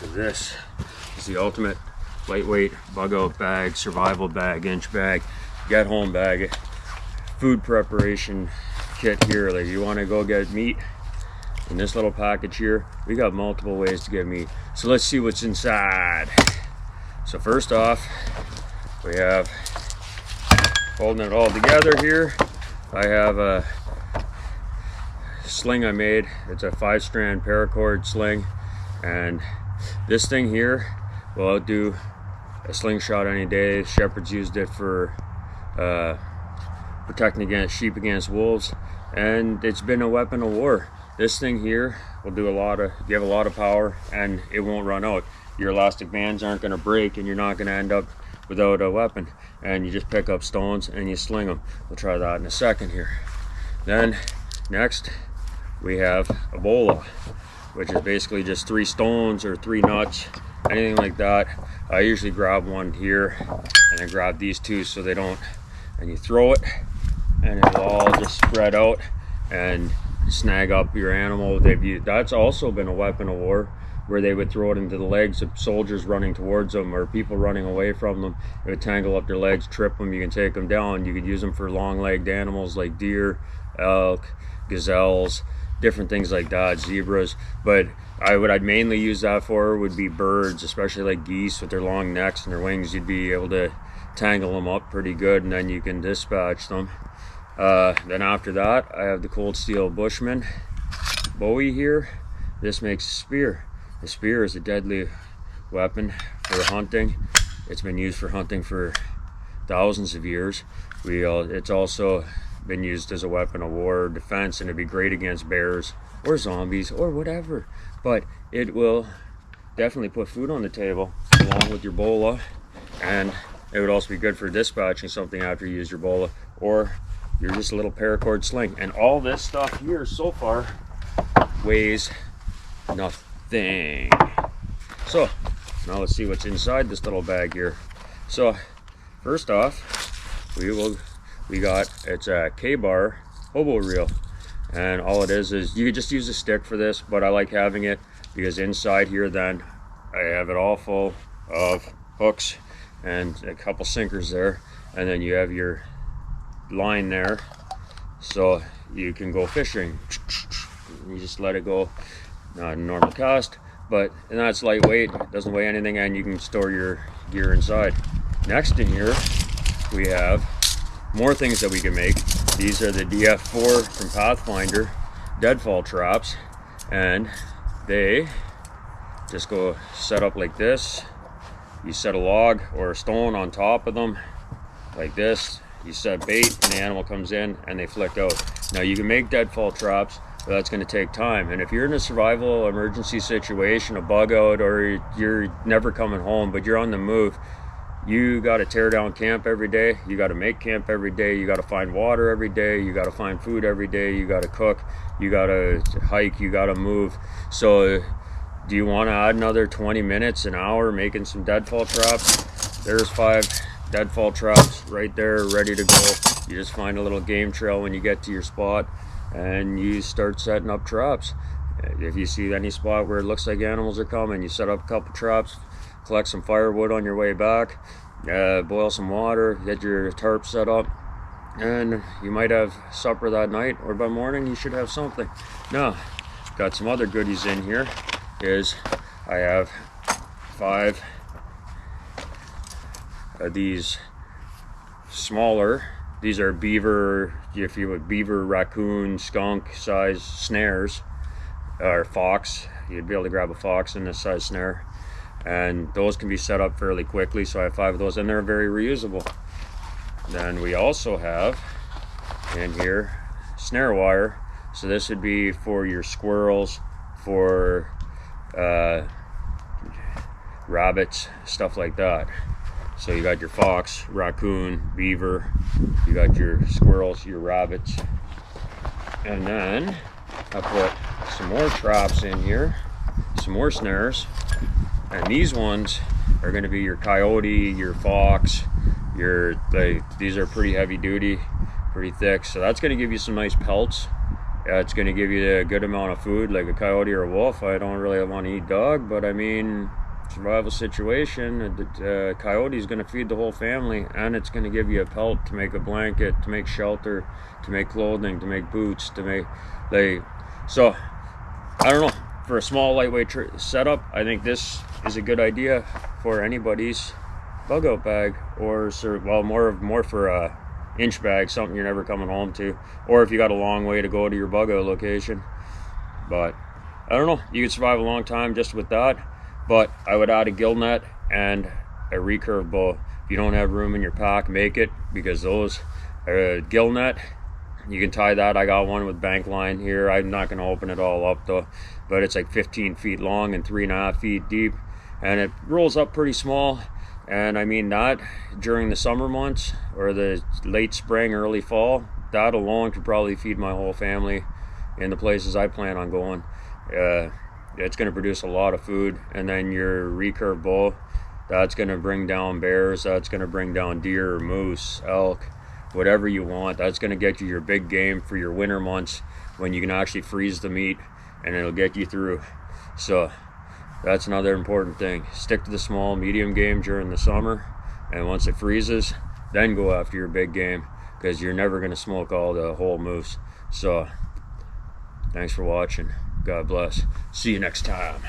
So this is the ultimate lightweight bug out bag, survival bag, inch bag, get home bag, food preparation kit here. Like you want to go get meat in this little package here, we got multiple ways to get meat. So let's see what's inside. So first off, we have, holding it all together here, I have a sling I made. It's a 5-strand paracord sling, and this thing here will outdo a slingshot any day. Shepherds used it for protecting against sheep against wolves, and it's been a weapon of war. This thing here will do give a lot of power, and it won't run out. Your elastic bands aren't going to break, and you're not going to end up without a weapon. And you just pick up stones and you sling them. We'll try that in a second here. Then next we have a bola, which is basically just 3 stones or 3 nuts, anything like that. I usually grab one here, and I grab these 2 so they don't, and you throw it and it'll all just spread out and snag up your animal. That's also been a weapon of war, where they would throw it into the legs of soldiers running towards them or people running away from them. It would tangle up their legs, trip them. You can take them down. You could use them for long-legged animals like deer, elk, gazelles, different things like that, zebras. But what I'd mainly use that for would be birds, especially like geese with their long necks and their wings. You'd be able to tangle them up pretty good, and then you can dispatch them. Then after that, I have the cold steel Bushman Bowie here. This makes a spear. The spear is a deadly weapon for hunting. It's been used for hunting for thousands of years. It's also been used as a weapon of war or defense, and it'd be great against bears or zombies or whatever. But it will definitely put food on the table along with your bola, and it would also be good for dispatching something after you use your bola, or you're just a little paracord sling. And all this stuff here so far weighs nothing. So now let's see what's inside this little bag here. So first off, it's a K-bar hobo reel, and all it is you could just use a stick for this, but I like having it because inside here then I have it all full of hooks and a couple sinkers there, and then you have your line there so you can go fishing. You just let it go, not a normal cast, and that's lightweight, doesn't weigh anything, and you can store your gear inside. Next in here we have more things that we can make. These are the DF4 from Pathfinder deadfall traps, and they just go set up like this. You set a log or a stone on top of them like this. You set bait and the animal comes in and they flick out. Now you can make deadfall traps, but that's going to take time. And if you're in a survival emergency situation, a bug out, or you're never coming home but you're on the move, you got to tear down camp every day. You got to make camp every day. You got to find water every day. You got to find food every day. You got to cook. You got to hike. You got to move. So do you want to add another 20 minutes, an hour making some deadfall traps? There's 5 deadfall traps right there ready to go. You just find a little game trail when you get to your spot and you start setting up traps. If you see any spot where it looks like animals are coming, you set up a couple traps, collect some firewood on your way back, boil some water, get your tarp set up, and you might have supper that night, or by morning you should have something. Now, got some other goodies in here. I have 5 these smaller, these are beaver, raccoon, skunk size snares, or fox. You'd be able to grab a fox in this size snare, and those can be set up fairly quickly. So I have 5 of those, and they're very reusable. Then we also have in here snare wire. So this would be for your squirrels, for rabbits, stuff like that. So you got your fox, raccoon, beaver, you got your squirrels, your rabbits. And then I put some more traps in here, some more snares. And these ones are going to be your coyote, your fox, these are pretty heavy duty, pretty thick. So that's going to give you some nice pelts It's going to give you a good amount of food, like a coyote or a wolf. I don't really want to eat dog, but I mean, survival situation, the coyote is going to feed the whole family, and it's going to give you a pelt to make a blanket, to make shelter, to make clothing, to make boots, to make, like, so I don't know, for a small lightweight setup, I think this is a good idea for anybody's bug out bag, or well, more for a inch bag, something you're never coming home to, or if you got a long way to go to your bug out location. But I don't know, you could survive a long time just with that. But I would add a gill net and a recurve bow. If you don't have room in your pack, make it, because those gill net, you can tie that. I got one with bank line here. I'm not going to open it all up though, but it's like 15 feet long and 3.5 feet deep, and it rolls up pretty small. And I mean, that during the summer months or the late spring, early fall, that alone could probably feed my whole family in the places I plan on going. It's going to produce a lot of food. And then your recurve bow, that's going to bring down bears, that's going to bring down deer, moose, elk, whatever you want. That's going to get you your big game for your winter months when you can actually freeze the meat, and it'll get you through. So that's another important thing. Stick to the small, medium game during the summer, and once it freezes, then go after your big game, because you're never going to smoke all the whole moose. So thanks for watching. God bless. See you next time.